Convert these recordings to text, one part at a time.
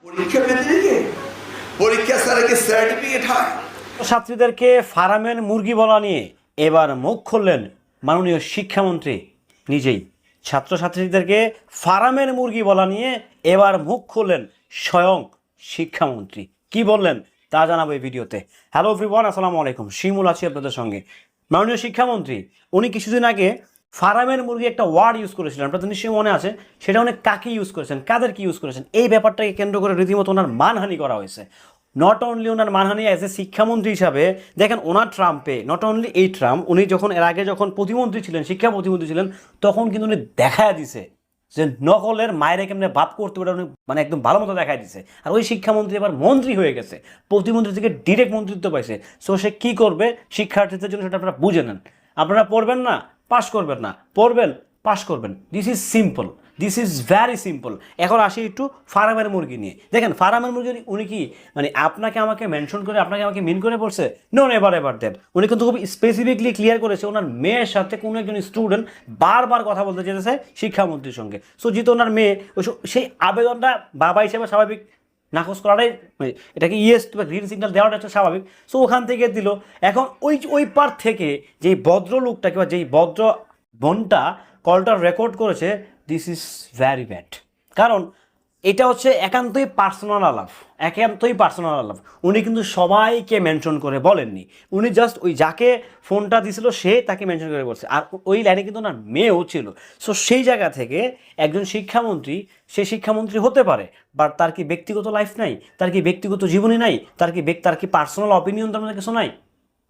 পরীক্ষা ব্যতিরেকে পরীক্ষা স্যারকে সার্টিফিকেট হয়। ছাত্রীদেরকে ফার্মের মুরগি বলা নিয়ে এবার মুখ খুললেন মাননীয় শিক্ষামন্ত্রী নিজেই। ছাত্রছাত্রীদেরকে ফার্মের মুরগি বলা নিয়ে এবার মুখ খুললেন স্বয়ং শিক্ষামন্ত্রী। কি বললেন তা জানাবো এই ভিডিওতে। হ্যালো এভরিওয়ান, আসসালামু আলাইকুম। শিমুল আছি আপনাদের সঙ্গে। মাননীয় শিক্ষামন্ত্রী উনি কিছুদিন আগে ফার্মের মুরগি একটা ওয়ার্ড ইউজ করেছিলেন, আপনাদের নিশ্চয়ই মনে আছে। সেটা অনেক কাকে ইউজ করেছেন, কাদের কি ইউজ করেছেন, এই ব্যাপারটাকে কেন্দ্র করে রীতিমতো ওনার মানহানি করা হয়েছে। নট অনলি ওনার মানহানি অ্যাজ এ শিক্ষামন্ত্রী হিসাবে, দেখেন ওনার ট্রাম্পে নট অনলি এই ট্রাম্প, উনি যখন এর আগে যখন প্রতিমন্ত্রী ছিলেন, শিক্ষা প্রতিমন্ত্রী ছিলেন, তখন কিন্তু উনি দেখায় দিছে যে নকলের মায়েরা কেমনে বাপ করতে পারে, উনি মানে একদম ভালো মতো দেখায় দিছে। আর ওই শিক্ষামন্ত্রী এবার মন্ত্রী হয়ে গেছে, প্রতিমন্ত্রী থেকে ডিরেক্ট মন্ত্রিত্ব পাইছে। সো সে কী করবে শিক্ষার্থীদের জন্য সেটা আপনারা বুঝে নেন। আপনারা পড়বেন না, পাশ করবেন না, পড়বেন, পাশ করবেন। This is simple, this is very simple. এখন আসি একটু ফার্মের মুরগি নিয়ে। দেখেন ফার্মের মুরগি উনি কি মানে আপনাকে আমাকে মেনশন করে, আপনাকে আমাকে মিন করে পড়ছে? নো, এবার দেন। উনি কিন্তু খুব স্পেসিফিকলি ক্লিয়ার করেছে ওনার মেয়ের সাথে কোনো একজন স্টুডেন্ট বারবার কথা বলতে চেয়েছে শিক্ষামন্ত্রীর সঙ্গে। সো যেহেতু ওনার মেয়ে, সেই আবেদনটা বাবা হিসেবে স্বাভাবিক নাকচ করাটাই, এটাকে ইয়েস বা গ্রিন সিগন্যাল দেওয়াটা হচ্ছে স্বাভাবিক। সো ওখান থেকে দিল। এখন ওই পার থেকে যেই ভদ্রলোকটাকে বা যেই ভদ্র বোনটা কলটা রেকর্ড করেছে, দিস ইজ ভ্যারি ব্যাড। কারণ এটা হচ্ছে একান্তই পার্সোনাল আলাপ, একান্তই পার্সোনাল আলাপ। উনি কিন্তু সবাইকে মেনশন করে বলেননি, উনি জাস্ট ওই যাকে ফোনটা দিছিল সে তাকে মেনশন করে বলছে। আর ওই লাইনে কিন্তু ওনার মেয়েও ছিল। সো সেই জায়গা থেকে একজন শিক্ষামন্ত্রী, সে শিক্ষামন্ত্রী হতে পারে, বাট তার কি ব্যক্তিগত লাইফ নাই? তার কি ব্যক্তিগত জীবনী নাই? তার কি পার্সোনাল অপিনিয়ন তার মধ্যে কিছু নাই?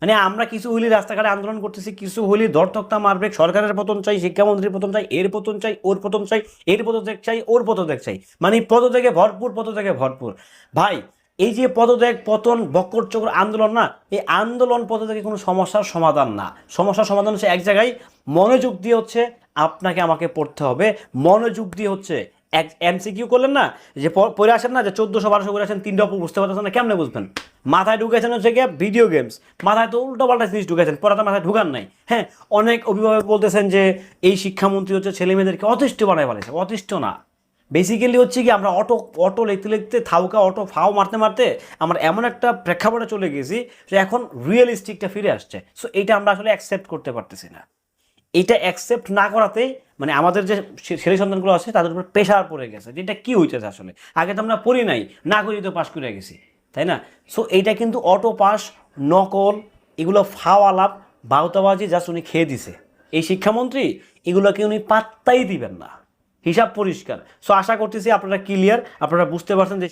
মানে আমরা কিছু হইলে রাস্তাঘাটে আন্দোলন করতেছি, কিছু হইলে দরতক্তা মারবে, সরকারের পতন চাই, শিক্ষামন্ত্রীর পতন চাই, এর পতন চাই, ওর পতন চাই, এর পদত্যাগ চাই, ওর পদত্যাগ চাই। মানে পদত্যাগে ভরপুর, পদত্যাগে ভরপুর। ভাই এই যে পদত্যাগ, পতন, বক্কর চক্র আন্দোলন না, এই আন্দোলন পদত্যাগে কোনো সমস্যার সমাধান না। সমস্যার সমাধান হচ্ছে এক জায়গায় মনোযোগ দিয়ে, হচ্ছে আপনাকে আমাকে পড়তে হবে, মনোযোগ দিয়ে হচ্ছে এক এমসিকিউ করলেন না, যে পড়ে আসেন না, যে 1400-1200 করে আসেন, 3টা বুঝতে পারতেছেন না, কেমনে বুঝবেন? মাথায় ঢুকেছেন হচ্ছে গিয়ে ভিডিও গেমস, মাথায় তো উল্টো পাল্টা জিনিস ঢুকেছেন, পড়াতে মাথায় ঢুকান নাই। হ্যাঁ, অনেক অভিভাবক বলতেছেন যে এই শিক্ষামন্ত্রী হচ্ছে ছেলে মেয়েদেরকে অতিষ্ঠ বানায় ফেলেছে। অতিষ্ঠ না, বেসিক্যালি হচ্ছে কি আমরা অটো লিখতে লিখতে, থাউকা অটো ফাও মারতে মারতে আমরা এমন একটা প্রেক্ষাপটে চলে গেছি যে এখন রিয়েলিস্টিকটা ফিরে আসছে। সো এইটা আমরা আসলে অ্যাকসেপ্ট করতে পারতেছি না। এটা অ্যাকসেপ্ট না করাতেই মানে আমাদের যে ছেলে সন্তানগুলো আছে তাদের উপর প্রেশার পড়ে গেছে, যেটা কি হইতেছে আসলে। আগে তো আমরা পড়ি নাই, না করি তো পাশ করে গেছি, তাই না? সো এইটা কিন্তু অটো পাস, নকল, এগুলো ফাওয়া লাভ, বাউতাবাজি জাস্ট উনি খেয়ে দিছে এই শিক্ষামন্ত্রী। এগুলোকে উনি পাত্তাই দিবেন না, হিসাব পরিষ্কার। সো আশা করতেছি আপনারা ক্লিয়ার, আপনারা বুঝতে পারছেন যে